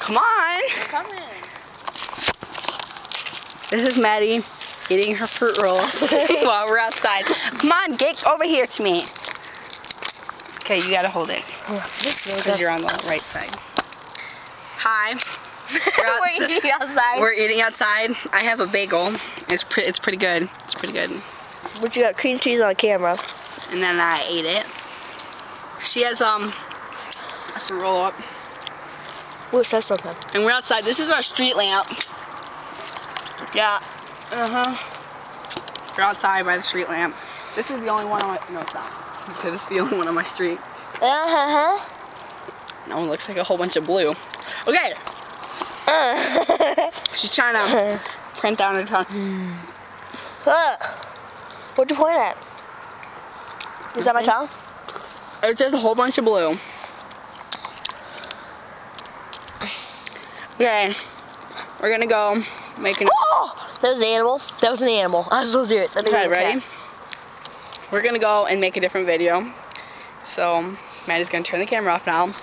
Come on. I'm coming. This is Maddie eating her fruit roll while we're outside. Come on, get over here to me. Okay, you gotta hold it because you're on the right side. Hi. We're eating outside. We're eating outside. I have a bagel. It's pretty good. It's pretty good. But you got cream cheese on camera. And then I ate it. She has a fruit roll up. What says something? And we're outside. This is our street lamp. Yeah. We're outside by the street lamp. This is the only one on my... No, it's not. So this is the only one on my street. No, it looks like a whole bunch of blue. Okay. She's trying to print down her tongue. What'd you point at? Is that my tongue? It's just a whole bunch of blue. Okay. We're gonna go make an... Oh! That was an animal. That was an animal. I was so serious. I think Okay, ready? We're gonna go and make a different video. So, Maddie's gonna turn the camera off now.